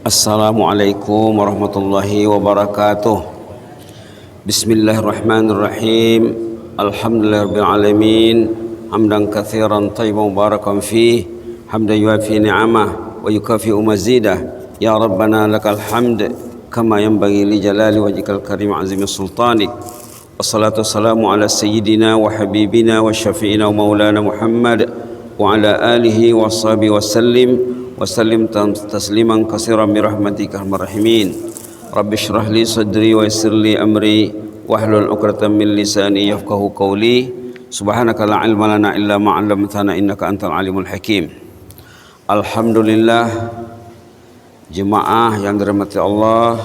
Assalamualaikum warahmatullahi wabarakatuh. Bismillahirrahmanirrahim. Alhamdulillahirabbil alamin. Hamdan katsiran thayyiban mubarakan fih. Hamdan yuafi ni'amah wa yukafi'u mazidah. Ya Rabbana lakal hamd kama yanbaghi li jalali wajhikal karim azimi sultanik. Wassalatu wassalamu ala sayyidina wa habibina wa syafi'ina wa maulana Muhammad wa ala alihi wa sahbihi wa sallim tasliman katsiran bi rahmatika arhamar rahimin. Rabbi shrah li sadri wa yassir li amri wahlul 'uqdatam min lisani yafqahu qawli. Subhanaka la ilma lana illa ma 'allamtana innaka antal alimul hakim. Alhamdulillah, jemaah yang dirahmati Allah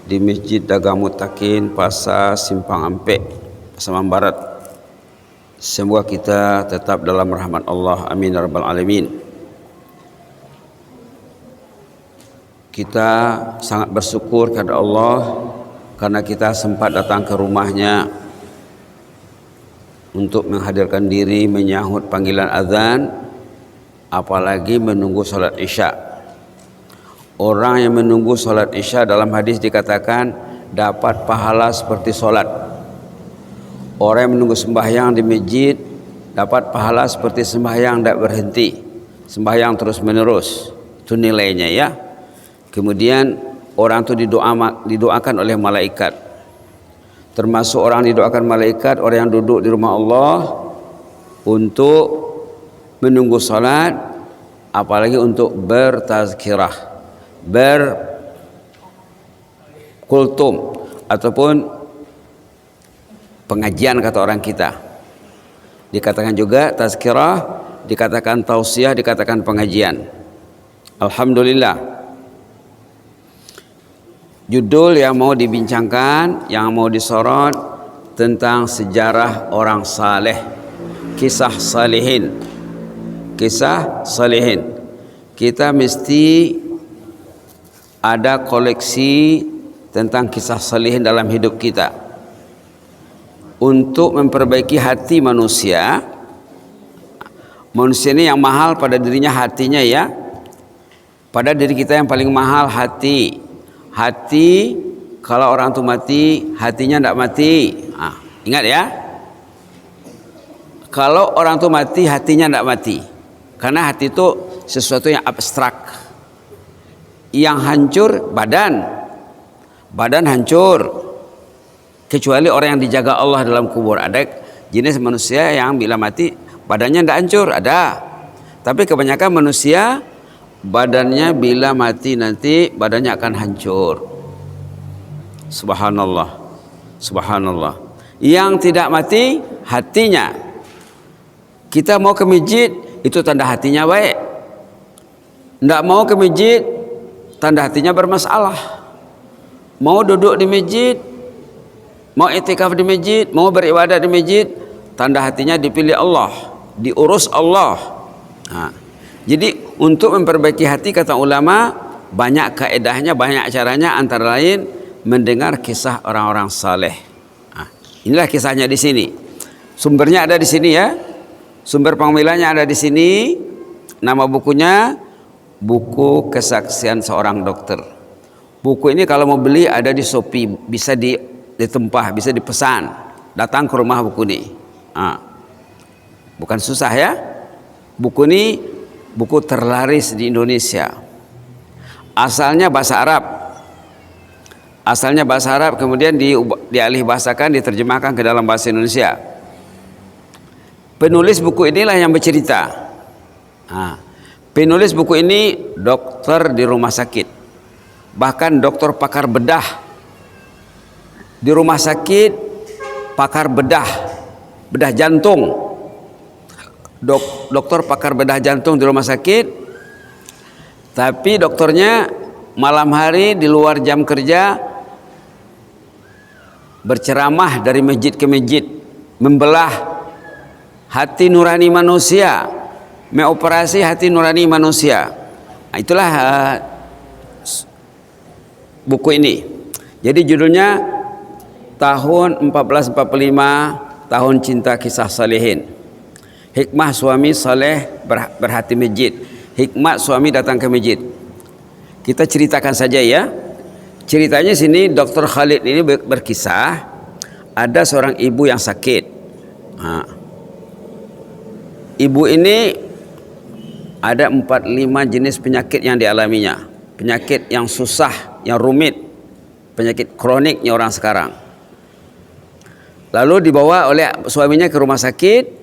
di Masjid Dagang Mutakin Pasar Simpang Ampek, Pasaman Barat. Semoga kita tetap dalam rahmat Allah, amin ya rabbal alamin. Kita sangat bersyukur kepada Allah karena kita sempat datang ke rumahnya untuk menghadirkan diri menyahut panggilan azan, apalagi menunggu salat Isya. Orang yang menunggu salat Isya dalam hadis dikatakan dapat pahala seperti salat. Orang yang menunggu sembahyang di masjid dapat pahala seperti sembahyang tidak berhenti, sembahyang terus menerus. Itu nilainya ya. Kemudian orang itu didoakan oleh malaikat. Termasuk orang didoakan malaikat, orang yang duduk di rumah Allah untuk menunggu salat, apalagi untuk bertazkirah, berkultum ataupun pengajian kata orang kita. Dikatakan juga tazkirah, dikatakan tausiah, dikatakan pengajian. Alhamdulillah. Judul yang mau dibincangkan, yang mau disorot tentang sejarah orang saleh, kisah salihin. Kisah salihin. Kita mesti ada koleksi tentang kisah salihin dalam hidup kita untuk memperbaiki hati manusia. Manusia ini yang mahal pada dirinya hatinya ya. Pada diri kita yang paling mahal hati. Hati, kalau orang itu mati, hatinya tidak mati. Ingat ya. Kalau orang itu mati, hatinya tidak mati. Karena hati itu sesuatu yang abstrak. Yang hancur badan. Badan hancur. Kecuali orang yang dijaga Allah dalam kubur. Ada jenis manusia yang bila mati, badannya tidak hancur. Ada. Tapi kebanyakan manusia badannya bila mati nanti badannya akan hancur. Subhanallah. Subhanallah. Yang tidak mati hatinya. Kita mau ke masjid itu tanda hatinya baik. Tidak mau ke masjid tanda hatinya bermasalah. Mau duduk di masjid, mau i'tikaf di masjid, mau beribadah di masjid, tanda hatinya dipilih Allah, diurus Allah. Jadi untuk memperbaiki hati kata ulama banyak kaedahnya, banyak caranya, antara lain mendengar kisah orang-orang saleh. Inilah kisahnya di sini. Sumbernya ada di sini ya. Sumber pengamilannya ada di sini. Nama bukunya Buku Kesaksian Seorang Dokter. Buku ini kalau mau beli ada di Shopee, bisa ditempah, bisa dipesan. Datang ke rumah buku ini. Bukan susah ya. Buku ini buku terlaris di Indonesia. Asalnya bahasa Arab. Asalnya bahasa Arab, kemudian dialih bahasakan, diterjemahkan ke dalam bahasa Indonesia. Penulis buku inilah yang bercerita. Penulis buku ini dokter di rumah sakit. Bahkan dokter pakar bedah. Di rumah sakit, pakar bedah jantung. Dokter pakar bedah jantung di rumah sakit, tapi dokternya malam hari di luar jam kerja berceramah dari masjid ke masjid, membelah hati nurani manusia, mengoperasi hati nurani manusia. Itulah buku ini. Jadi judulnya tahun 1445, tahun cinta kisah salihin. Hikmah suami saleh berhati masjid. Hikmah suami datang ke masjid. Kita ceritakan saja ya. Ceritanya sini Dr. Khalid ini berkisah ada seorang ibu yang sakit. Ibu ini ada 4-5 jenis penyakit yang dialaminya. Penyakit yang susah, yang rumit, penyakit kroniknya orang sekarang. Lalu dibawa oleh suaminya ke rumah sakit.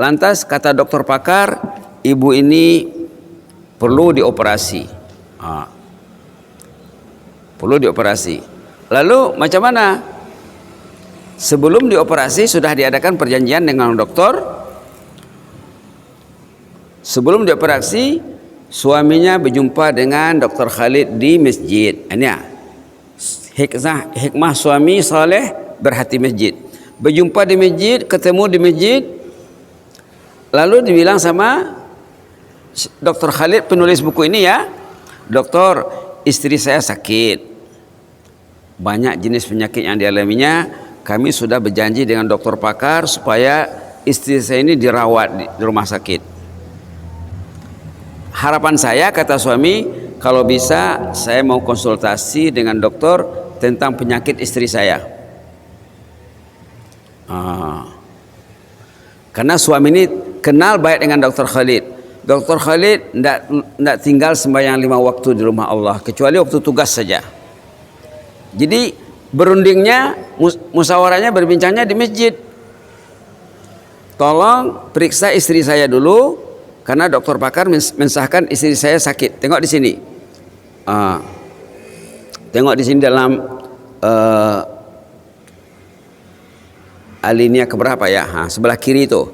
Lantas kata dokter pakar, ibu ini perlu dioperasi. Perlu dioperasi. Lalu macam mana? Sebelum dioperasi sudah diadakan perjanjian dengan dokter. Sebelum dioperasi, suaminya berjumpa dengan Dr. Khalid di masjid. Ini ya, hikmah suami saleh berhati masjid. Berjumpa di masjid, ketemu di masjid. Lalu dibilang sama Dr. Khalid penulis buku ini ya, dokter, istri saya sakit, banyak jenis penyakit yang dialaminya. Kami sudah berjanji dengan dokter pakar supaya istri saya ini dirawat di rumah sakit. Harapan saya, kata suami, kalau bisa saya mau konsultasi dengan dokter tentang penyakit istri saya. Karena suami ini kenal baik dengan Dr. Khalid. Dr. Khalid tidak tinggal sembahyang 5 waktu di rumah Allah, kecuali waktu tugas saja. Jadi berundingnya, musyawarahnya, berbincangnya di masjid. Tolong periksa istri saya dulu, karena dokter pakar mensahkan istri saya sakit. Tengok di sini. Tengok di sini dalam alinea keberapa ya? Sebelah kiri itu.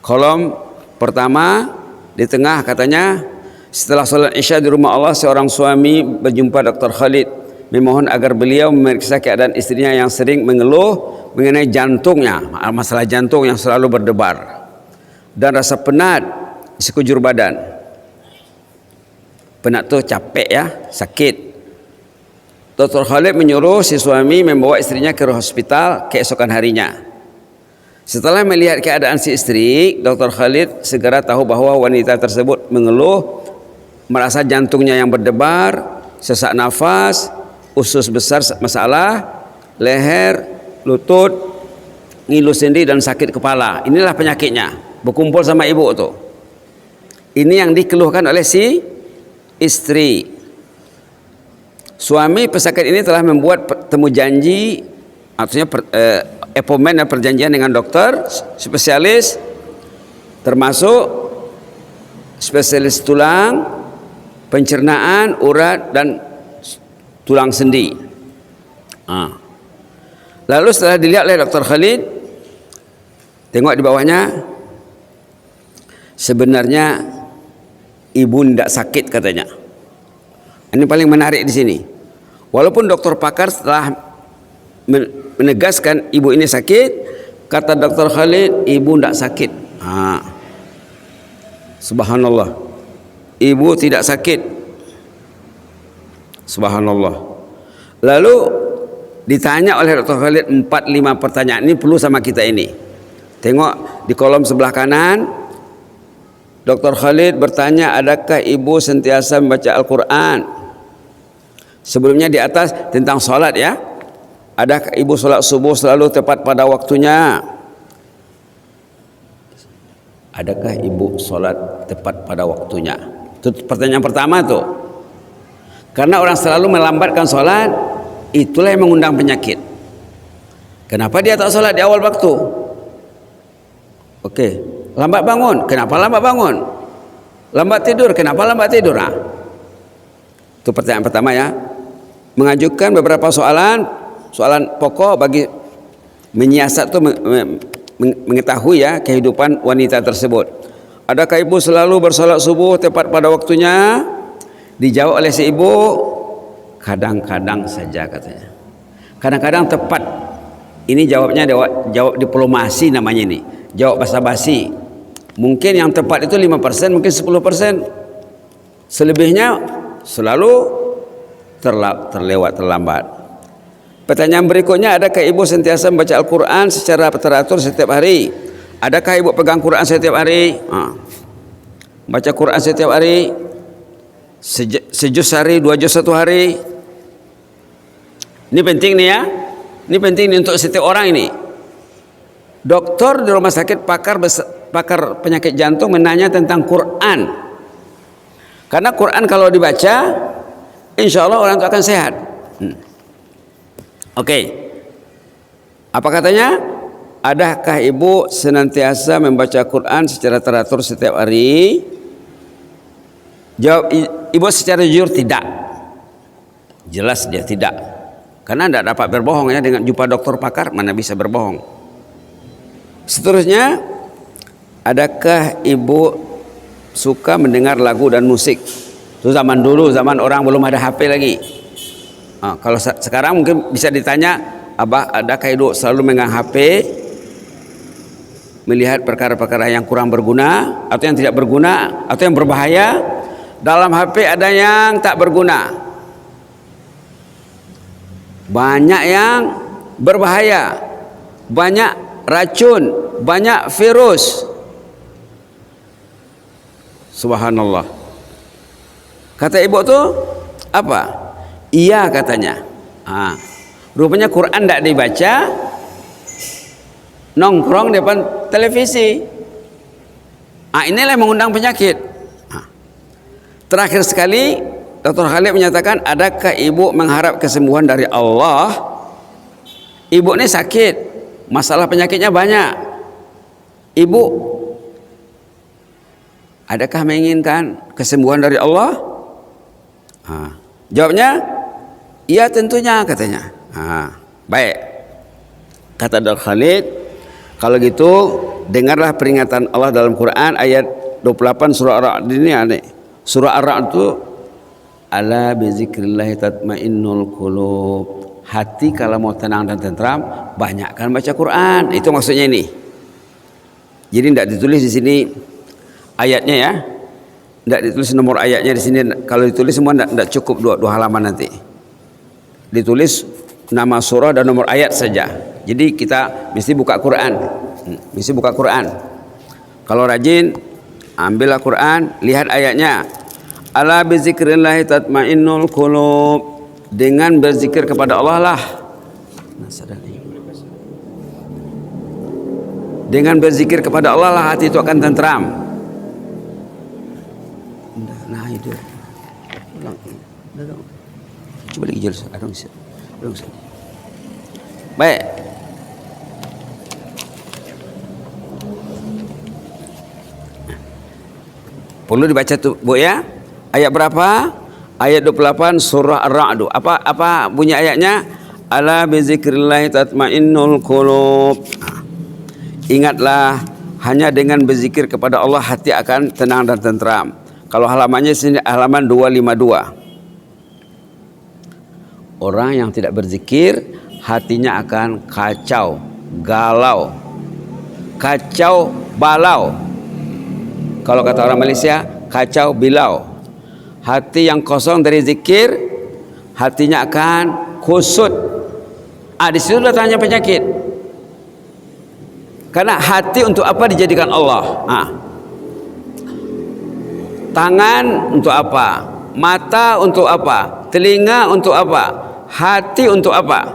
Kolom pertama di tengah katanya, setelah sholat isya di rumah Allah, seorang suami berjumpa Dr. Khalid, memohon agar beliau memeriksa keadaan istrinya yang sering mengeluh mengenai jantungnya, masalah jantung yang selalu berdebar, dan rasa penat di sekujur badan. Penat tuh capek ya, sakit. Dr. Khalid menyuruh si suami membawa istrinya ke hospital keesokan harinya. Setelah melihat keadaan si istri, Dr. Khalid segera tahu bahwa wanita tersebut mengeluh, merasa jantungnya yang berdebar, sesak nafas, usus besar masalah, leher, lutut, ngilu sendi, dan sakit kepala. Inilah penyakitnya, berkumpul sama ibu tuh. Ini yang dikeluhkan oleh si istri. Suami pesakit ini telah membuat temu janji, artinya appointment dan perjanjian dengan dokter spesialis, termasuk spesialis tulang, pencernaan, urat, dan tulang sendi. Lalu setelah dilihat oleh Dr. Khalid, tengok di bawahnya, sebenarnya ibu tidak sakit katanya. Ini paling menarik di sini. Walaupun dokter pakar setelah menegaskan ibu ini sakit, kata Dr. Khalid, ibu tidak sakit. Subhanallah, ibu tidak sakit. Subhanallah. Lalu ditanya oleh Dr. Khalid 4-5 pertanyaan. Ini perlu sama kita ini. Tengok di kolom sebelah kanan, Dr. Khalid bertanya, adakah ibu sentiasa membaca Al-Quran? Sebelumnya di atas tentang sholat ya. Adakah ibu sholat subuh selalu tepat pada waktunya? Adakah ibu sholat tepat pada waktunya? Itu pertanyaan pertama tuh. Karena orang selalu melambatkan sholat, itulah yang mengundang penyakit. Kenapa dia tak sholat di awal waktu? Oke, lambat bangun. Kenapa lambat bangun? Lambat tidur. Kenapa lambat tidur? Itu pertanyaan pertama ya. Mengajukan beberapa soalan pokok bagi menyiasat tuh mengetahui ya kehidupan wanita tersebut. Adakah ibu selalu bersolat subuh tepat pada waktunya? Dijawab oleh si ibu, kadang-kadang saja katanya. Kadang-kadang tepat. Ini jawabnya jawab diplomasi namanya ini. Jawab basa-basi. Mungkin yang tepat itu 5%, mungkin 10%. Selebihnya selalu terlambat. Pertanyaan berikutnya, adakah ibu sentiasa membaca Al-Quran secara teratur setiap hari? Adakah ibu pegang Quran setiap hari? Baca Quran setiap hari? sejus sehari, 2 juz satu hari. Ini penting nih ya. Ini penting nih untuk setiap orang ini. Dokter di rumah sakit, pakar penyakit jantung menanya tentang Quran. Karena Quran kalau dibaca, insya Allah orang itu akan sehat. Oke. Apa katanya? Adakah ibu senantiasa membaca Quran secara teratur setiap hari? Jawab ibu secara jujur tidak. Jelas dia tidak. Karena tidak dapat berbohong ya, dengan jumpa dokter pakar mana bisa berbohong. Seterusnya, adakah ibu suka mendengar lagu dan musik? Itu zaman dulu, zaman orang belum ada HP lagi. Kalau sekarang mungkin bisa ditanya, Abah, adakah ibu selalu megang HP, melihat perkara-perkara yang kurang berguna atau yang tidak berguna atau yang berbahaya? Dalam HP ada yang tak berguna, banyak yang berbahaya, banyak racun, banyak virus. Subhanallah. Kata ibu tuh apa? Iya katanya. Rupanya Quran tidak dibaca, nongkrong depan televisi. Inilah yang mengundang penyakit. Terakhir sekali, Dr. Khalid menyatakan, adakah ibu mengharap kesembuhan dari Allah? Ibu ini sakit, masalah penyakitnya banyak. Ibu, adakah menginginkan kesembuhan dari Allah? Jawabnya, iya tentunya katanya. Baik, kata Dr. Khalid, kalau gitu dengarlah peringatan Allah dalam Quran ayat 28 surah Ar-Ra'd ini aneh. Surah Ar-Ra'd itu, ala bizikrillah tatmainnul qulub. Hati kalau mau tenang dan tentram, banyakkan baca Quran. Itu maksudnya ini. Jadi tidak ditulis di sini ayatnya ya. Tidak ditulis nomor ayatnya di sini. Kalau ditulis semua tidak cukup dua halaman nanti. Ditulis nama surah dan nomor ayat saja. Jadi kita mesti buka Quran. Mesti buka Quran. Kalau rajin, ambillah Quran, lihat ayatnya. Ala bizikrillah tatmainnul qulub. Dengan berzikir kepada Allah lah. Dengan berzikir kepada Allah lah hati itu akan tentram. Nah itu. Coba lagi jelas. Baik. Perlu dibaca tuh Bu ya. Ayat berapa? Ayat 28 surah Ar-Ra'd. Apa bunyi ayatnya? Ala bizikrillah tatmainnul qulub. Ingatlah, hanya dengan berzikir kepada Allah hati akan tenang dan tentram. Kalau halamannya sini halaman 252. Orang yang tidak berzikir hatinya akan kacau, galau, kacau balau. Kalau kata orang Malaysia, kacau bilau. Hati yang kosong dari zikir, hatinya akan kusut. Di situ datangnya penyakit. Karena hati untuk apa dijadikan Allah? Tangan untuk apa? Mata untuk apa? Telinga untuk apa? Hati untuk apa?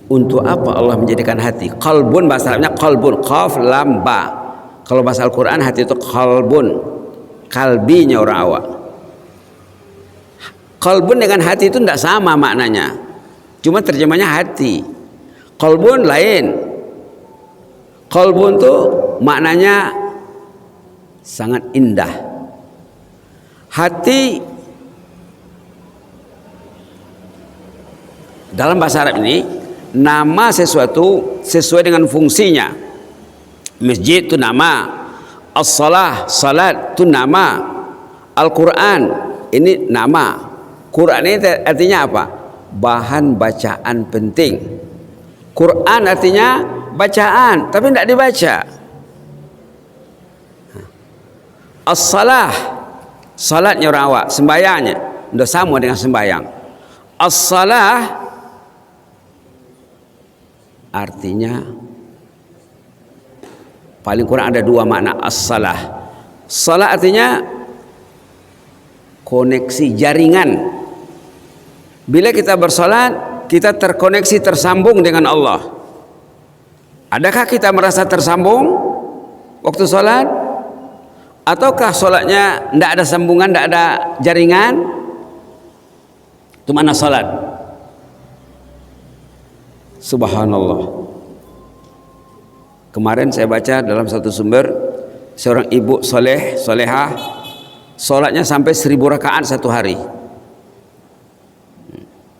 Untuk apa Allah menjadikan hati? Qalbun, bahasa Arabnya qalbun, qaf lam ba. Kalau bahasa Al-Quran hati itu qalbun, kalbinya orang awak. Qalbun dengan hati itu tidak sama maknanya, cuma terjemahnya hati. Qalbun lain. Qalbun itu maknanya sangat indah. Hati dalam bahasa Arab ini nama sesuatu sesuai dengan fungsinya. Masjid itu nama, as-salah, salat itu nama, Al-Quran ini nama. Quran ini artinya apa? Bahan bacaan penting. Quran artinya bacaan, tapi tidak dibaca. As-salah, salatnya orang awak, sembayangnya sudah sama dengan sembayang. As-salah artinya paling kurang ada dua makna. As-salah, Salat artinya koneksi jaringan. Bila kita bersalat, kita terkoneksi, tersambung dengan Allah. Adakah kita merasa tersambung waktu salat? Ataukah salatnya tidak ada sambungan, tidak ada jaringan? Itu mana salat? Subhanallah. Kemarin saya baca dalam satu sumber, seorang ibu solehah, salatnya sampai 1000 rakaat satu hari.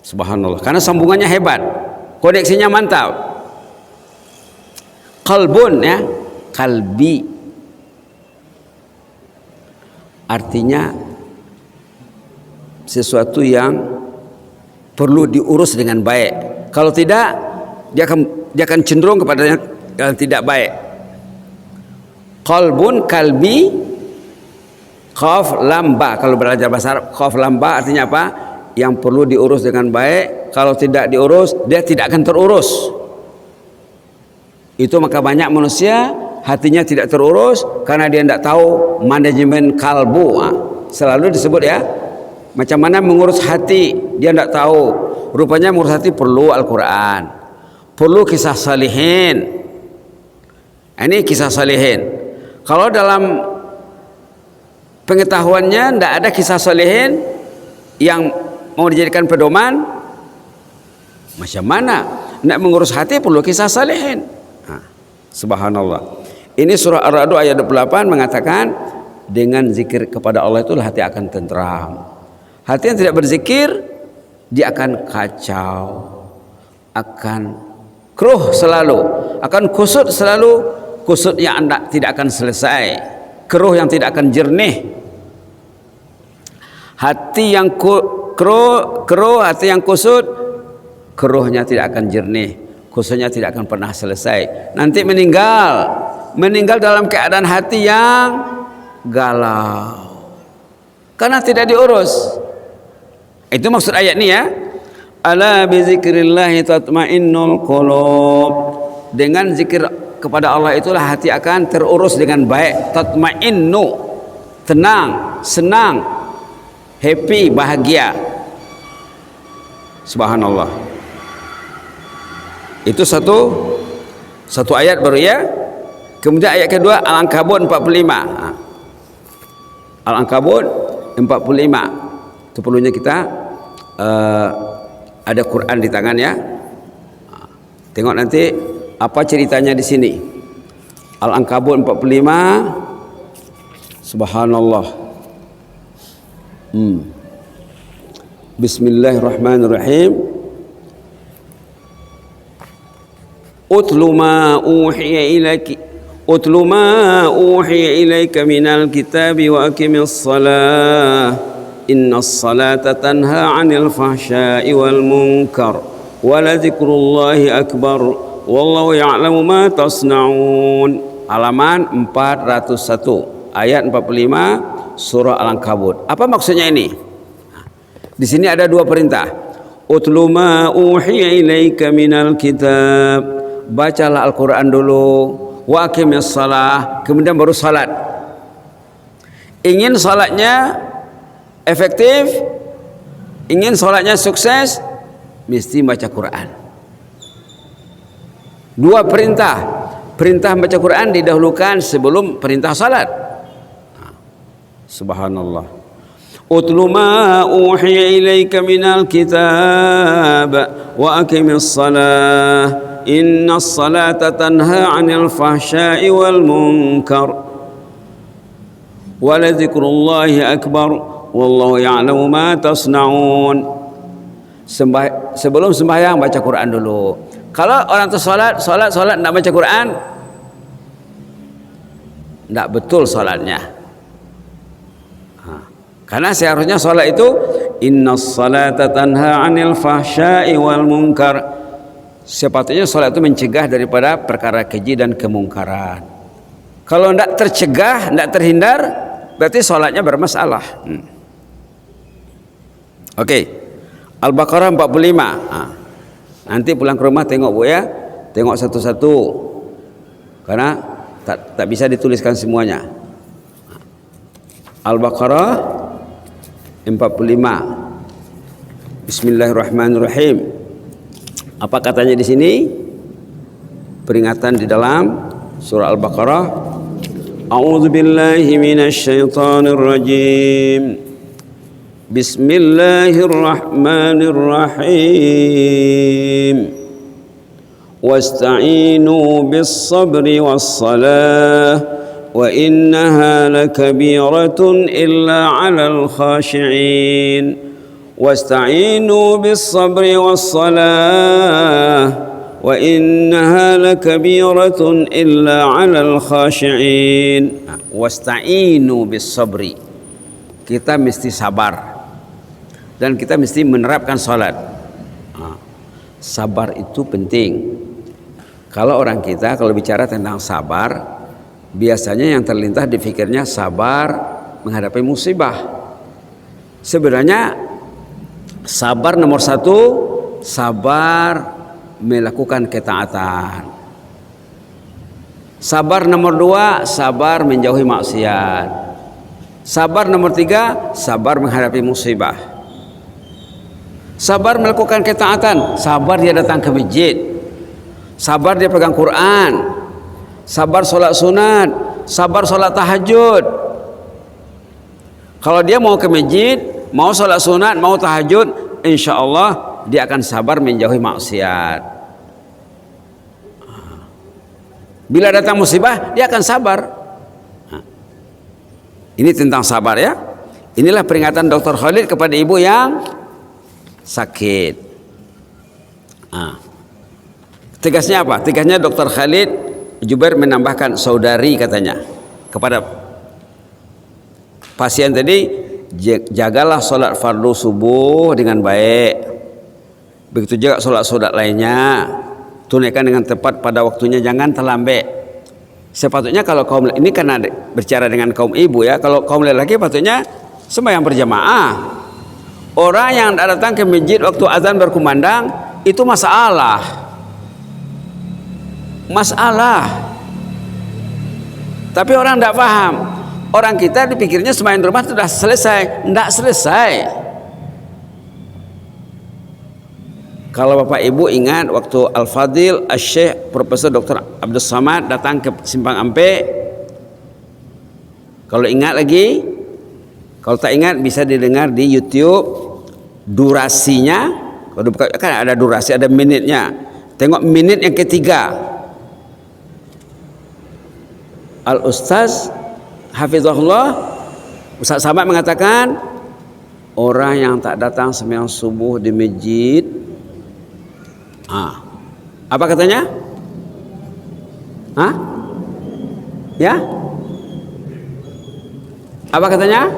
Subhanallah. Karena sambungannya hebat, koneksinya mantap. Qalbun, ya, kalbi, artinya sesuatu yang perlu diurus dengan baik. Kalau tidak, dia akan cenderung kepadanya yang tidak baik. Qalbun, kalbi, qaf lam ba. Kalau belajar bahasa Arab, qaf lam ba artinya apa? Yang perlu diurus dengan baik. Kalau tidak diurus, dia tidak akan terurus. Itu maka banyak manusia hatinya tidak terurus karena dia tidak tahu manajemen kalbu. Selalu disebut, ya, macam mana mengurus hati, dia tidak tahu. Rupanya mengurus hati perlu Al-Quran, perlu kisah salihin. Ini kisah salihin. Kalau dalam pengetahuannya tidak ada kisah salihin yang mau dijadikan pedoman, macam mana nak mengurus hati perlu kisah salihin. Subhanallah. Ini surah Ar-Ra'd ayat 28 mengatakan, dengan zikir kepada Allah itulah hati akan tentram. Hati yang tidak berzikir, dia akan kacau, akan keruh selalu, akan kusut selalu, kusut yang anda tidak akan selesai, keruh yang tidak akan jernih. Hati yang keruh, hati yang kusut, keruhnya tidak akan jernih, kusutnya tidak akan pernah selesai. Nanti meninggal dalam keadaan hati yang galau karena tidak diurus. Itu maksud ayat ini, ya. Ala bi zikrillahi tatmainnul qulub. Dengan zikir kepada Allah itulah hati akan terurus dengan baik. Tatmainnu, tenang, senang, happy, bahagia. Subhanallah. Itu satu ayat baru, ya. Kemudian ayat kedua Al-Ankabut 45. Al-Ankabut 45. Itu perlunya kita ada Quran di tangan, ya. Tengok nanti apa ceritanya di sini. Al-Ankabut 45. Subhanallah. Bismillahirrahmanirrahim. Utlu ma uhiya ilaika minal kitabi wa aqimis salah. Innas salata tanha 'anil fahsya'i wal munkar wa la dzikrullahi akbar wallahu ya'lamu ma tasna'un. Halaman 401 ayat 45 surah Al-Ankabut. Apa maksudnya ini? Di sini ada dua perintah. Utlu ma uhiya ilaika minal kitab. Bacalah Al-Quran dulu, wa aqimis salah, kemudian baru salat. Ingin salatnya efektif, ingin salatnya sukses, mesti baca Quran. Dua perintah. Perintah baca Quran didahulukan sebelum perintah salat. Subhanallah. Utlu ma uhiya ilaika minal kitab wa aqimis salah. Innas salata tanha 'anil fahsya'i wal munkar wa la dzikrullahi akbar wallahu ya'lamu ma tasna'un. Sebelum sembahyang baca Quran dulu. Kalau orang tu salat nak baca Quran, tidak betul salatnya. Karena seharusnya salat itu innas salata tanha 'anil fahsya'i wal munkar. Sepatutnya salat itu mencegah daripada perkara keji dan kemungkaran. Kalau tidak tercegah, tidak terhindar, berarti salatnya bermasalah. Oke. Al-Baqarah 45. Nanti pulang ke rumah tengok, Bu, ya. Tengok satu-satu. Karena tak bisa dituliskan semuanya. Al-Baqarah 45. Bismillahirrahmanirrahim. Apa katanya di sini? Peringatan di dalam surah Al-Baqarah. A'udzu billahi minasy syaithanir rajim. Bismillahirrahmanirrahim. Wasta'inu bis-sabri was-salah wa innaha lakabiratun illa 'alal khashi'in. Wasta'inu bis-sabri was-salah wa innaha lakabiratun illa 'alal khashi'in. Wasta'inu bis-sabri. Kita mesti sabar dan kita mesti menerapkan salat. Sabar itu penting. Kalau orang kita kalau bicara tentang sabar, biasanya yang terlintas di pikirnya sabar menghadapi musibah. Sebenarnya sabar nomor satu, sabar melakukan ketaatan. Sabar nomor dua, sabar menjauhi maksiat. Sabar nomor tiga, sabar menghadapi musibah. Sabar melakukan ketaatan, sabar dia datang ke masjid. Sabar dia pegang Quran. Sabar sholat sunat. Sabar sholat tahajud. Kalau dia mau ke masjid, mau sholat sunat, mau tahajud, insya Allah dia akan sabar menjauhi maksiat. Bila datang musibah, dia akan sabar. Ini tentang sabar ya. Inilah peringatan Dr. Khalid kepada ibu yang sakit. Tegasnya apa? Tegasnya Dr. Khalid Jubair menambahkan saudari katanya kepada pasien tadi, jagalah sholat fardu subuh dengan baik. Begitu juga sholat-sholat lainnya, tunaikan dengan tepat pada waktunya, jangan terlambat. Sepatutnya kalau kaum ini karena berbicara dengan kaum ibu ya, kalau kaum lelaki patutnya sembahyang berjamaah. Orang yang datang ke masjid waktu azan berkumandang itu masalah. Tapi orang tidak paham. Orang kita dipikirnya sembahyang di rumah sudah selesai. Tidak selesai. Kalau Bapak Ibu ingat waktu Al-Fadil Asy-Syaikh Profesor Dr. Abdul Samad datang ke Simpang Ampe. Kalau ingat lagi, kalau tak ingat bisa didengar di YouTube. Durasinya, kalau kan ada durasi, ada menitnya. Tengok menit yang ketiga. Al-Ustaz Hafizahullah Ustaz Samad mengatakan, orang yang tak datang sembahyang subuh di masjid, apa katanya? Ya? Apa katanya?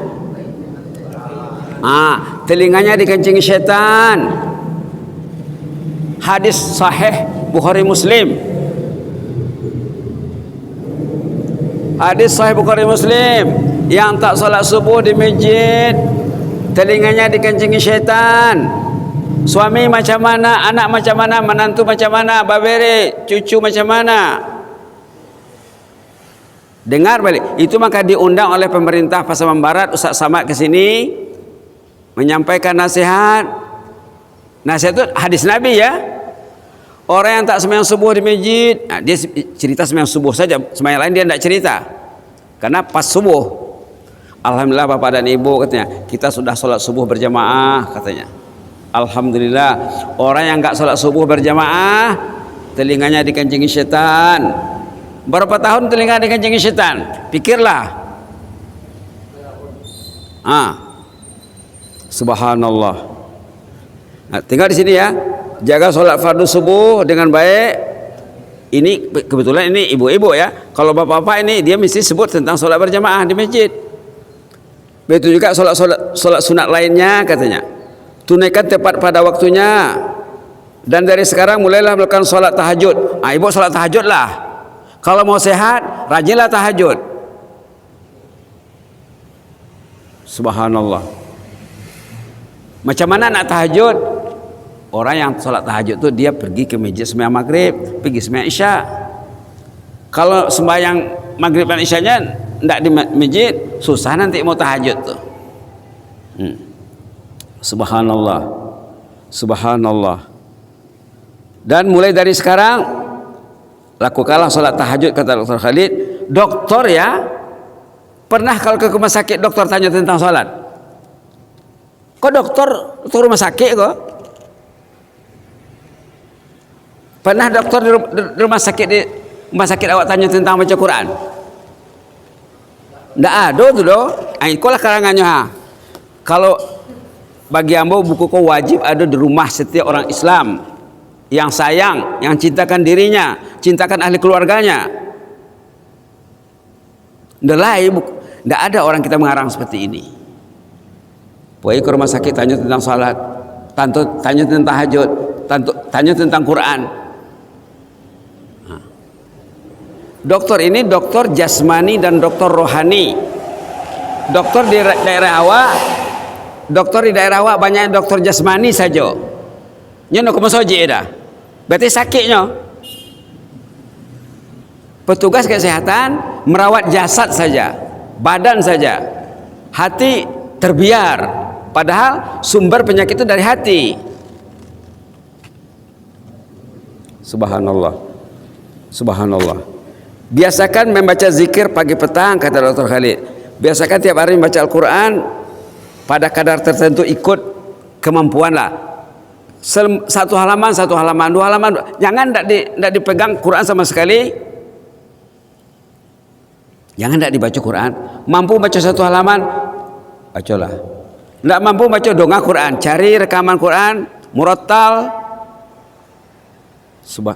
Telinganya dikencingi setan. Hadis sahih Bukhari Muslim. Hadis sahih Bukhari Muslim, yang tak salat subuh di masjid, telinganya dikencingi setan. Suami macam mana, anak macam mana, menantu macam mana, babere, cucu macam mana. Dengar balik. Itu maka diundang oleh pemerintah Pasaman Barat Ustaz Samad ke sini menyampaikan nasihat. Nasihat itu hadis Nabi ya. Orang yang tak sembahyang subuh di masjid, dia cerita sembahyang subuh saja, sembahyang lain dia tidak cerita. Karena pas subuh, alhamdulillah Bapak dan Ibu katanya, kita sudah sholat subuh berjamaah katanya. Alhamdulillah. Orang yang enggak sholat subuh berjamaah, telinganya dikencingi setan. Berapa tahun telinga dikencingi setan? Pikirlah. Subhanallah. Tinggal di sini ya. Jaga sholat fardu subuh dengan baik. Ini kebetulan ini ibu-ibu ya. Kalau bapak-bapak ini dia mesti sebut tentang sholat berjamaah di masjid. Begitu juga sholat sunat lainnya katanya. Tunaikan tepat pada waktunya. Dan dari sekarang mulailah melakukan sholat tahajud. Ibu sholat tahajud lah. Kalau mau sehat, rajinlah tahajud. Subhanallah. Macam mana nak tahajud? Orang yang sholat tahajud itu dia pergi ke masjid sembahyang maghrib, pergi sembahyang isya. Kalau sembahyang maghrib dan isyanya ndak di masjid, susah nanti mau tahajud tuh. Subhanallah, subhanallah. Dan mulai dari sekarang lakukanlah sholat tahajud, kata Dr. Khalid. Dokter ya, pernah kalau ke rumah sakit dokter tanya tentang sholat? Kok dokter rumah sakit kok? Pernah dokter di rumah sakit awak tanya tentang baca Quran? Ndak ada tuh doh. Ikolah karangannya ha. Kalau bagi ambo buku kau wajib ada di rumah setiap orang Islam yang sayang, yang cintakan dirinya, cintakan ahli keluarganya. Ndak ada orang kita mengarang seperti ini. Pergi ke rumah sakit tanya tentang salat, tanya tentang tahajud, tanya tentang Quran. Dokter ini dokter jasmani dan dokter rohani. Dokter di daerah awak banyak dokter jasmani saja. Nyono ke masoji dah. Berarti sakitnya. Petugas kesehatan merawat jasad saja, badan saja. Hati terbiar. Padahal sumber penyakit itu dari hati. Subhanallah. Subhanallah. Biasakan membaca zikir pagi petang, kata Dr. Khalid. Biasakan tiap hari membaca Al-Quran pada kadar tertentu, ikut kemampuan lah. Satu halaman, dua halaman. Jangan tidak dipegang Quran sama sekali. Jangan tidak dibaca Quran. Mampu baca satu halaman, bacalah. Tidak mampu baca dongeng Quran, cari rekaman Quran, murattal,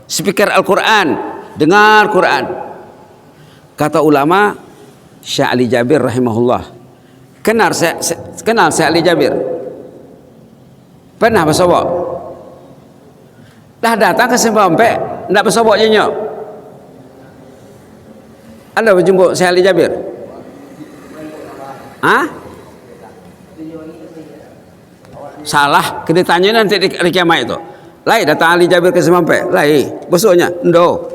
speaker Al-Quran, dengar Quran. Kata ulama Syekh Ali Jabir rahimahullah. Kenal Syekh Ali Jabir? Pernah bersobok? Dah datang ke Sembampe, tidak bersobok jenyok. Anda berjumpa Syekh Ali Jabir? Hah? Salah, kita tanya nanti di kiamat itu. Lai datang Ali Jabir ke Sembampe, lai besoknya, endo.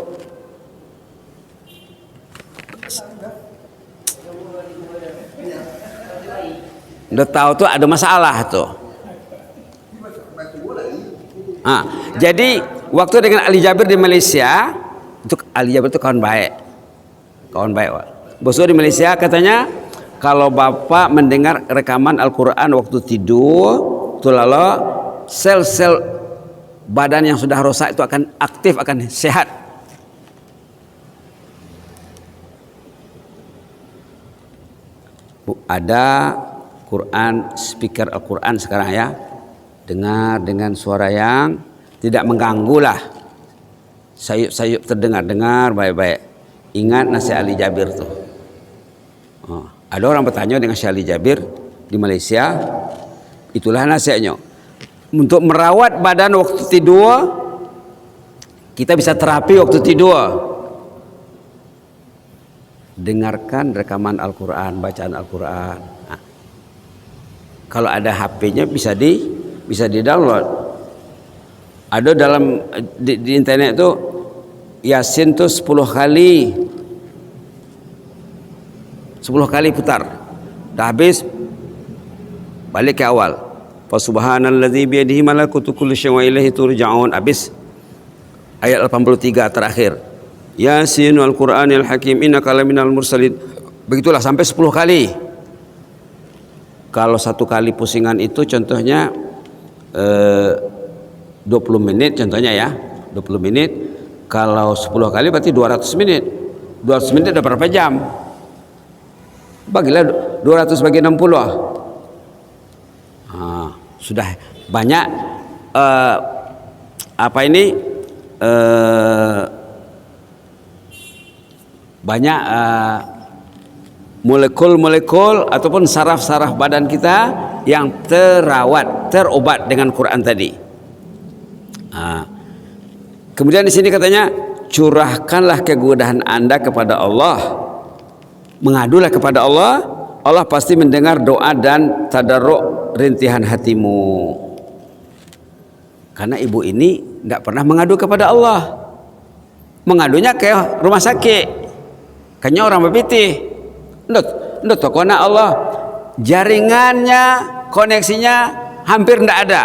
Udah tahu tuh ada masalah tuh. Jadi waktu dengan Ali Jabir di Malaysia, itu Ali Jabir itu kawan baik. Bosnya di Malaysia katanya, kalau bapak mendengar rekaman Al-Quran waktu tidur, itu lalu sel-sel badan yang sudah rusak itu akan aktif, akan sehat. Ada Quran, speaker Al-Quran sekarang ya, dengar dengan suara yang tidak mengganggu lah, sayup-sayup terdengar, dengar baik-baik. Ingat nasihat Ali Jabir tuh. Ada orang bertanya dengan Syekh Ali Jabir di Malaysia, itulah nasihatnya. Untuk merawat badan waktu tidur, kita bisa terapi waktu tidur. Dengarkan rekaman Al-Quran, bacaan Al-Quran. Kalau ada HP-nya bisa di-download. Ada dalam di internet itu Yasin tuh 10 kali. 10 kali putar. Dah habis balik ke awal. Fa subhanalladzi biyadihi malakutu kulli syai'in wa ilaihi turja'un. Habis ayat 83 terakhir. Yasin wal Qur'anil Hakim innaka laminal mursalin. Begitulah sampai 10 kali. Kalau satu kali pusingan itu contohnya 20 menit contohnya ya, 20 menit. Kalau 10 kali berarti 200 menit. 200 menit ada berapa jam? Bagilah 200 bagi 60. Sudah banyak banyak molekul-molekul ataupun saraf-saraf badan kita yang terobat dengan Quran tadi. Kemudian di sini katanya, curahkanlah kegundahan Anda kepada Allah, mengadulah kepada Allah. Allah pasti mendengar doa dan tadarruk rintihan hatimu. Karena ibu ini tidak pernah mengadu kepada Allah, mengadunya ke rumah sakit. Kayaknya orang berpitih, Ndak tokona Allah jaringannya, koneksinya hampir ndak ada.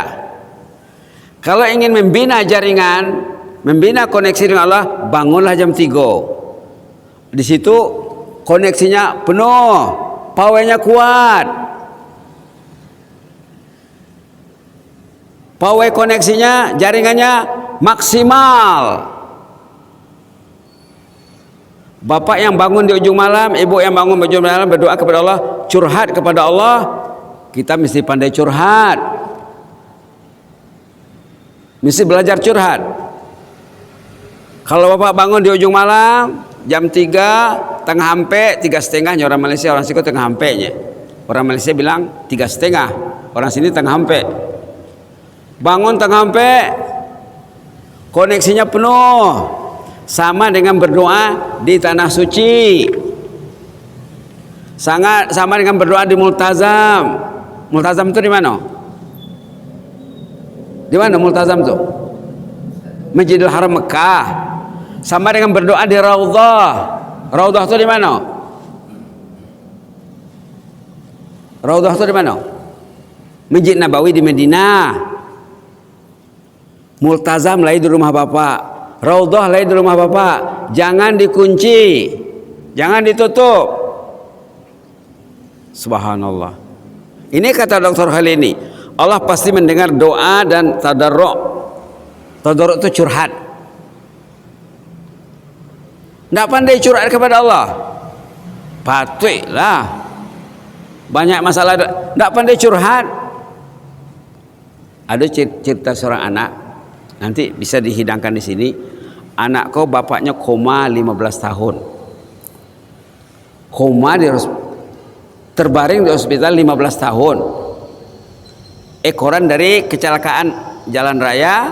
Kalau ingin membina jaringan, membina koneksi dengan Allah, bangunlah jam 3. Di situ koneksinya penuh, powernya kuat. Power koneksinya, jaringannya maksimal. Bapak yang bangun di ujung malam, ibu yang bangun di ujung malam berdoa kepada Allah, curhat kepada Allah. Kita mesti pandai curhat, mesti belajar curhat. Kalau bapak bangun di ujung malam jam 3, tengah hampe, 3:30, orang Malaysia, orang Siko tengah hampe nya. Orang Malaysia bilang 3:30, orang sini tengah hampe. Bangun tengah hampe, koneksinya penuh. Sama dengan berdoa di tanah suci, sama dengan berdoa di multazam. Multazam itu di mana? Di mana multazam itu? Masjidil Haram Mekah. Sama dengan berdoa di Raudhah. Raudhah itu di mana? Raudhah itu di mana? Masjid Nabawi di Madinah. Multazam lain di rumah bapak, Raudhah lain di rumah bapak. Jangan dikunci, jangan ditutup. Subhanallah. Ini kata Dr. Khalini, Allah pasti mendengar doa dan tadarruk. Tadarruk itu curhat. Tidak pandai curhat kepada Allah, patutlah banyak masalah. Tidak pandai curhat. Ada cerita seorang anak, nanti bisa dihidangkan di sini. Anak kau bapaknya koma 15 tahun. Koma terbaring di hospital 15 tahun. Ekoran dari kecelakaan jalan raya,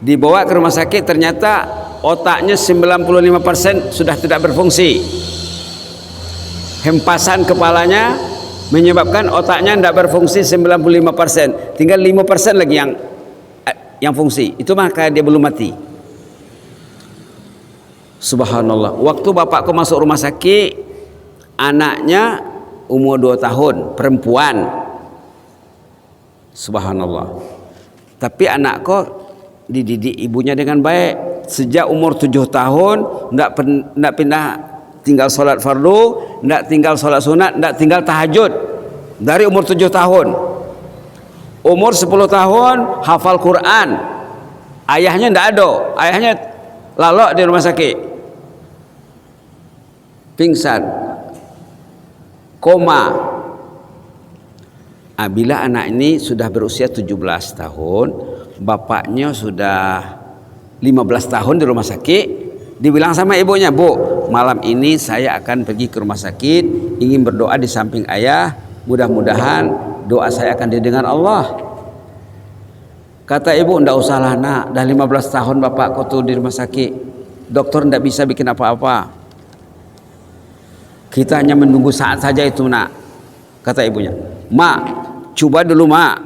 dibawa ke rumah sakit, ternyata otaknya 95% sudah tidak berfungsi. Hempasan kepalanya menyebabkan otaknya tidak berfungsi 95%. Tinggal 5% lagi yang fungsi. Itu maka dia belum mati. Subhanallah. Waktu bapakku masuk rumah sakit, anaknya umur 2 tahun, perempuan. Subhanallah. Tapi anakku dididik ibunya dengan baik. Sejak umur 7 tahun tidak pindah tinggal sholat fardu, tidak tinggal sholat sunat, tidak tinggal tahajud. Dari umur 7 tahun. Umur 10 tahun hafal Quran. Ayahnya tidak ada, ayahnya lalok di rumah sakit, pingsan, koma. Bila anak ini sudah berusia 17 tahun, bapaknya sudah 15 tahun di rumah sakit, dibilang sama ibunya, Bu, malam ini saya akan pergi ke rumah sakit, ingin berdoa di samping ayah, mudah-mudahan doa saya akan didengar Allah. Kata ibu, ndak usahlah nak, dah 15 tahun bapak kau tuh di rumah sakit, dokter ndak bisa bikin apa-apa, kita hanya menunggu saat saja itu nak. Kata ibunya, mak, coba dulu mak,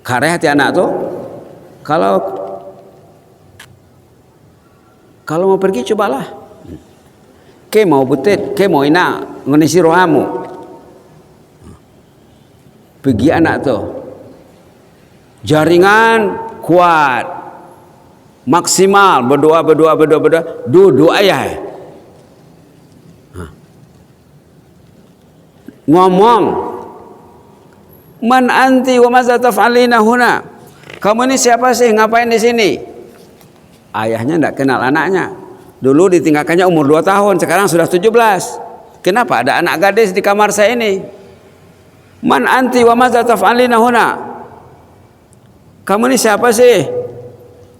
karena hati anak tuh, kalau mau pergi cobalah, ke mau butet, ke mau ina ngonisi rohamu, pergi anak tuh. Jaringan kuat, maksimal, berdoa, duduk ayah, ngomong, man anti wa maza taf'alina huna, kamu ini siapa sih, ngapain di sini? Ayahnya tidak kenal anaknya. Dulu ditinggalkannya umur 2 tahun, sekarang sudah 17. Kenapa ada anak gadis di kamar saya ini? Man anti wa maza taf'alina huna, kamu ini siapa sih?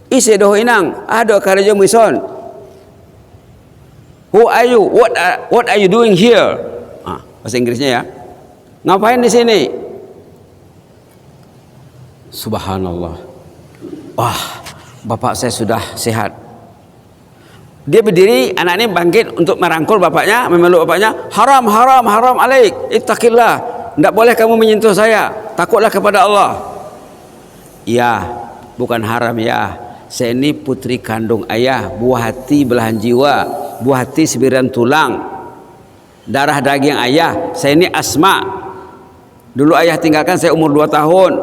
Isi doh inang, ada karya mison. Who are you? What are you doing here? Bahasa Inggrisnya ya. Ngapain di sini? Subhanallah. Wah, bapak saya sudah sehat. Dia berdiri, anak ini bangkit untuk merangkul bapaknya, memeluk bapaknya. Haram, haram, haram alaik. Ittaqillah. Tidak boleh kamu menyentuh saya. Takutlah kepada Allah. Ya, bukan haram ya. Saya ini putri kandung ayah, buah hati belahan jiwa, buah hati sembilan tulang. darah daging ayah. Saya ini Asma. Dulu ayah tinggalkan saya umur 2 tahun.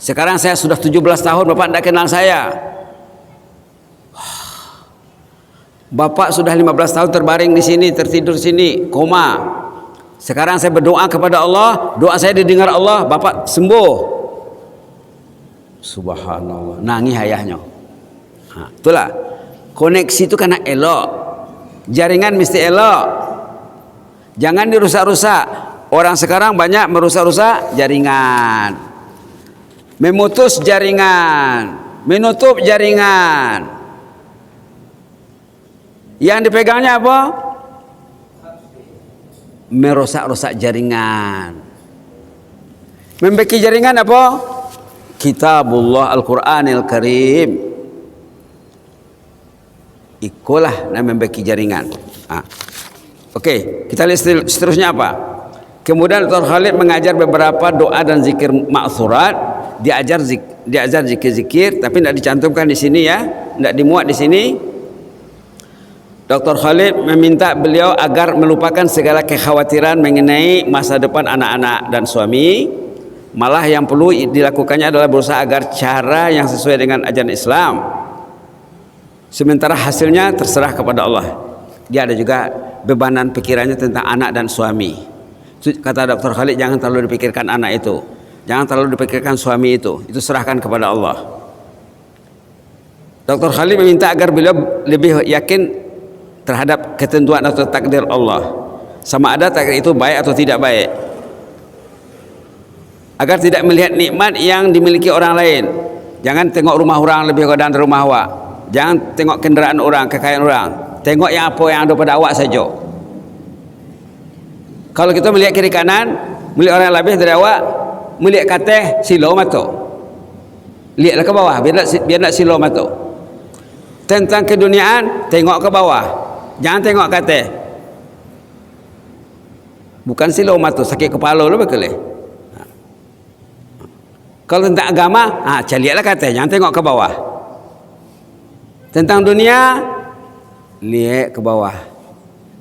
Sekarang saya sudah 17 tahun, Bapak tidak kenal saya. Bapak sudah 15 tahun terbaring di sini, tertidur sini, koma. Sekarang saya berdoa kepada Allah, doa saya didengar Allah, Bapak sembuh. Subhanallah, nangis ayahnya. Itulah koneksi itu karena elok. Jaringan mesti elok. Jangan dirusak-rusak. Orang sekarang banyak merusak-rusak jaringan, memutus jaringan, menutup jaringan. Yang dipegangnya apa? Merusak-rusak jaringan. Membeki jaringan apa? Kitabullah Al-Quranil Karim. Ikulah yang membeki jaringan. Oke, kita lihat seterusnya apa? Kemudian Dr. Khalid mengajar beberapa doa dan zikir ma'thurat, diajar zikir-zikir, tapi tidak dicantumkan di sini ya, tidak dimuat di sini. Dr. Khalid meminta beliau agar melupakan segala kekhawatiran mengenai masa depan anak-anak dan suami. Malah yang perlu dilakukannya adalah berusaha agar cara yang sesuai dengan ajaran Islam. Sementara hasilnya terserah kepada Allah. Dia ada juga bebanan pikirannya tentang anak dan suami. Kata Dr. Khalid, jangan terlalu dipikirkan anak itu, jangan terlalu dipikirkan suami itu serahkan kepada Allah. Dr. Khalid meminta agar beliau lebih yakin terhadap ketentuan atau takdir Allah, sama ada takdir itu baik atau tidak baik, agar tidak melihat nikmat yang dimiliki orang lain. Jangan tengok rumah orang lebih keadaan rumah awak, jangan tengok kenderaan orang, kekayaan orang, tengok yang apa yang ada pada awak saja. Kalau kita melihat kiri kanan, melihat orang lebih dari awak, melihat kateh silo mata, lihatlah ke bawah biar nak silo mata. Tentang keduniaan, tengok ke bawah, jangan tengok kateh. Bukan silo mata, sakit kepala lu betul. Kalau tentang agama, lihatlah kateh, jangan tengok ke bawah. Tentang dunia, lihat ke bawah,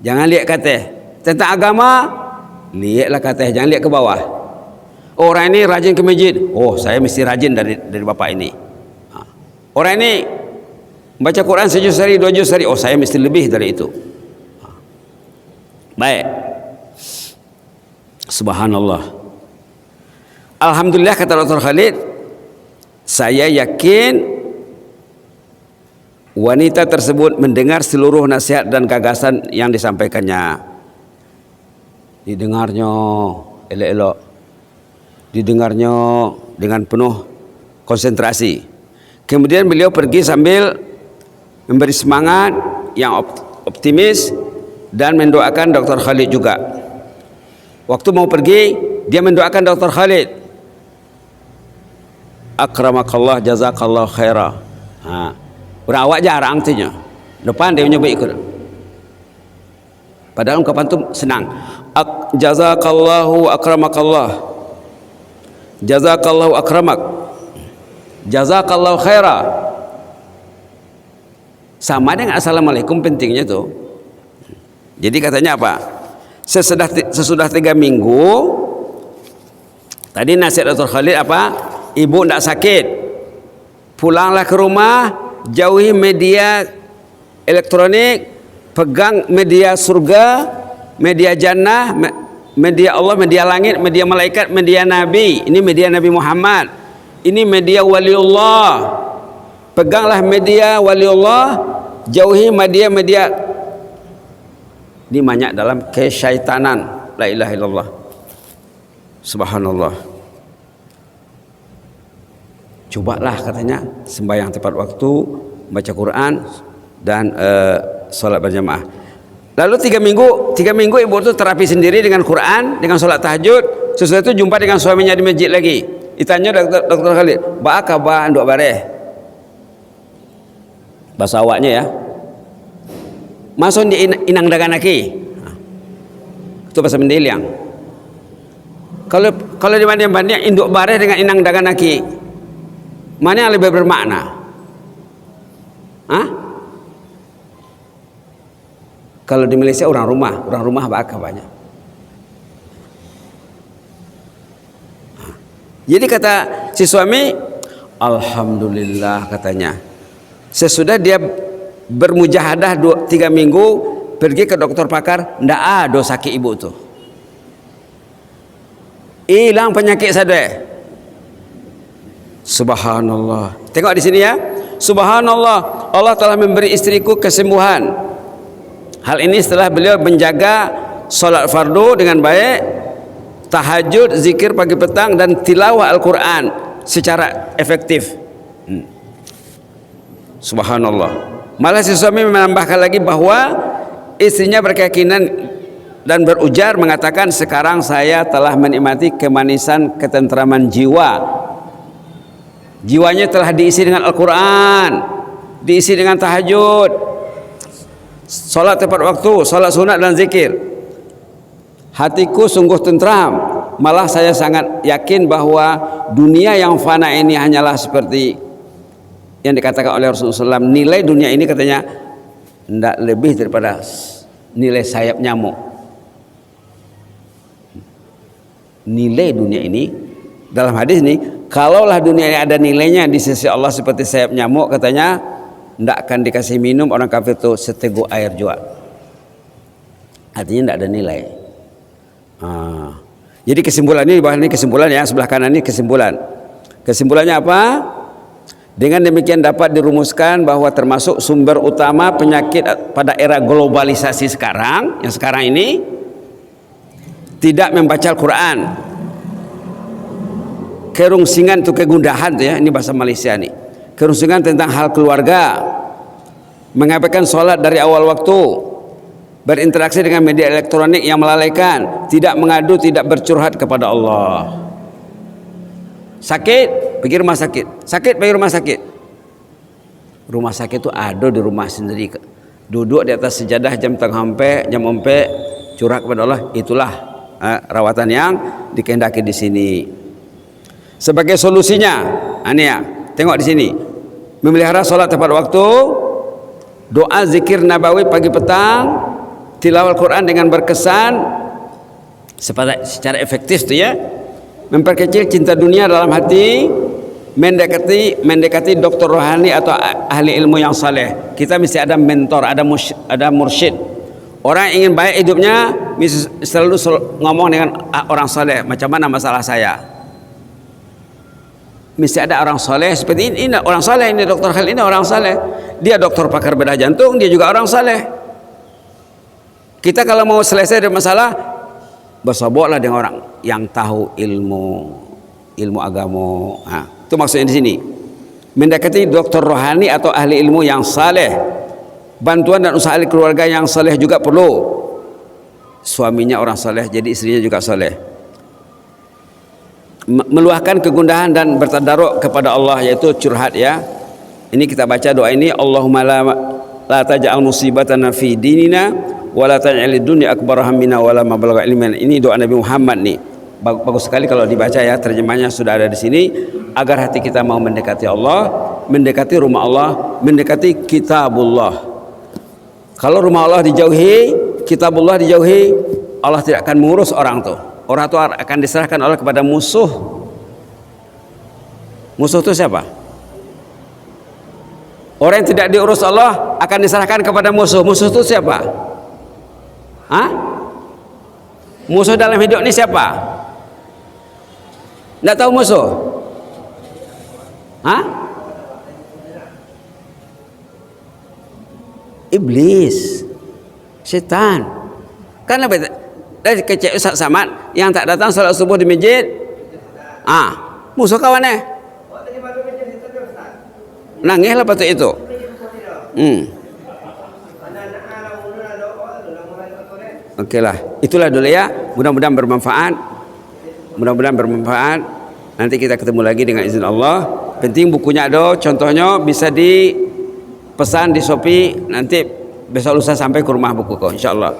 jangan lihat kateh. Tentang agama, lihatlah katanya, jangan lihat ke bawah. Orang ini rajin ke masjid, saya mesti rajin dari bapak ini. Orang ini baca Quran 1 juz sehari, 2 juz sehari, saya mesti lebih dari itu. Baik. Subhanallah. Alhamdulillah, kata Dr. Khalid, saya yakin wanita tersebut mendengar seluruh nasihat dan gagasan yang disampaikannya. Didengarnya elok-elok, didengarnya dengan penuh konsentrasi. Kemudian beliau pergi sambil memberi semangat yang optimis dan mendoakan Dr. Khalid juga. Waktu mau pergi, dia mendoakan Dr. Khalid, akramakallah jazakallah khairah. Berawak jarang artinya, depan dia nyoba ikut. Padahal ungkapan itu senang. Jazakallahu akramakallah, jazakallahu akramak, jazakallahu khairah. Sama dengan assalamualaikum pentingnya itu. Jadi katanya apa? Sesudah 3 minggu, tadi nasihat Dr. Khalid apa? Ibu tidak sakit, pulanglah ke rumah, jauhi media elektronik, pegang media surga, media jannah, media Allah, media langit, media malaikat, media nabi. Ini media Nabi Muhammad, ini media waliullah. Peganglah media waliullah, jauhi media-media ini banyak dalam kesyaitanan. La ilaha illallah, subhanallah. Cobalah katanya sembahyang tepat waktu, baca Quran dan sholat berjamaah. Lalu 3 minggu ibu itu terapi sendiri dengan Quran, dengan sholat tahajud. Sesudah itu jumpa dengan suaminya di masjid lagi. Ditanya Dr. Khalid, "Ba kabar nduk bareh?" Bahasa awaknya ya. Masuk di inang daganaki. Itu bahasa Mendeliang. Kalau di banding induk bareh dengan inang daganaki, mana yang lebih bermakna? Kalau di Malaysia orang rumah bakal banyak. Jadi kata si suami, alhamdulillah katanya, sesudah dia bermujahadah 3 minggu pergi ke dokter pakar, ndak ada sakit ibu tu, hilang penyakit sadar. Subhanallah. Tengok di sini ya. Subhanallah, Allah telah memberi istriku kesembuhan. Hal ini setelah beliau menjaga solat fardu dengan baik, tahajud, zikir pagi petang, dan tilawah Al-Quran secara efektif. Subhanallah. Malah si suami menambahkan lagi bahwa istrinya berkeyakinan dan berujar mengatakan, sekarang saya telah menikmati kemanisan ketentraman jiwa. Jiwanya telah diisi dengan Al-Quran, diisi dengan tahajud, solat tepat waktu, solat sunat dan zikir. Hatiku sungguh tentram. Malah saya sangat yakin bahwa dunia yang fana ini hanyalah seperti yang dikatakan oleh Rasulullah SAW. Nilai dunia ini katanya tidak lebih daripada nilai sayap nyamuk. Nilai dunia ini dalam hadis ini, kalaulah dunia ini ada nilainya di sisi Allah seperti sayap nyamuk, katanya tidak akan dikasih minum orang kafir itu seteguk air juga. Artinya tidak ada nilai. Jadi kesimpulan ini, bawah ini kesimpulan ya, sebelah kanan ini kesimpulan. Kesimpulannya apa? Dengan demikian dapat dirumuskan bahwa termasuk sumber utama penyakit pada era globalisasi sekarang, yang sekarang ini, tidak membaca Al-Quran. Kerungsingan itu kegundahan tuh ya, ini bahasa Malaysia nih. Kerungsingan tentang hal keluarga, mengabaikan sholat dari awal waktu, berinteraksi dengan media elektronik yang melalaikan, tidak mengadu, tidak bercurhat kepada Allah. Sakit, pergi rumah sakit. Sakit, pergi rumah sakit. Rumah sakit itu ada di rumah sendiri. Duduk di atas sejadah jam tengah empe, jam empe, curhat kepada Allah. Itulah rawatan yang dikehendaki di sini. Sebagai solusinya, ini ya, tengok di sini, memelihara sholat tepat waktu, doa zikir nabawi pagi petang, tilawah Al-Quran dengan berkesan secara efektif tuh ya, memperkecil cinta dunia dalam hati, mendekati dokter rohani atau ahli ilmu yang saleh. Kita mesti ada mentor, ada mursyid. Orang yang ingin baik hidupnya mesti selalu ngomong dengan orang saleh, macam mana masalah saya. Mesti ada orang soleh seperti ini orang soleh, ini Dr. Khalil ini orang soleh, dia dokter pakar bedah jantung, dia juga orang soleh. Kita kalau mau selesai dari masalah, bersoboklah dengan orang yang tahu ilmu agama. Itu maksudnya di sini. Mendekati dokter rohani atau ahli ilmu yang saleh. Bantuan dan usaha ahli keluarga yang saleh juga perlu. Suaminya orang saleh, jadi istrinya juga saleh. Meluahkan kegundahan dan bertadaruk kepada Allah, yaitu curhat ya. Ini kita baca doa ini, Allahumma la taj'al musibatana fi dinina wa la taj'alid dunya akbar hammina wa la mablagha ilmina. Ini doa Nabi Muhammad nih. Bagus sekali kalau dibaca ya, terjemahnya sudah ada di sini, agar hati kita mau mendekati Allah, mendekati rumah Allah, mendekati kitabullah. Kalau rumah Allah dijauhi, kitabullah dijauhi, Allah tidak akan mengurus orang tuh. Orang itu akan diserahkan Allah kepada musuh. Musuh itu siapa? Orang yang tidak diurus Allah akan diserahkan kepada musuh. Musuh itu siapa? Musuh dalam hidup ini siapa? Tidak tahu musuh? Iblis, setan. Karena dari kecil Ustaz Samad yang tak datang salat subuh di masjid, musuh kawannya. Nangislah patut itu. Okeylah, itulah dulu ya. Mudah-mudahan bermanfaat. Nanti kita ketemu lagi dengan izin Allah. Penting bukunya ada, contohnya bisa dipesan di Shopee. Nanti besok lusa sampai ke rumah buku kau, insyaallah.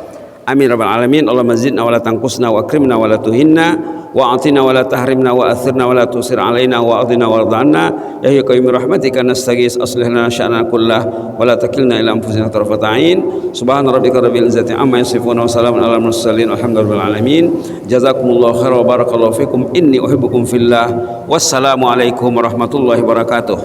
Amin rabbal alamin. Allahumma zidna wa la tanqusna wa akrimna wa la tuhinna wa atina wa la tahrimna wa athirna wa la tusir alaina wa adina wa radana ya hayyu qayyum rahmatika nastaghis aslih lana sya'nana kullah wa la takilna ila anfusina tarfata ain. Subhana rabbika rabbil izzati amma yasifun wa salamun alal mursalin walhamdulillahi rabbil alamin. Jazakumullahu khairan wa barakallahu fikum inni uhibbukum fillah. Wassalamu alaikum warahmatullahi wabarakatuh.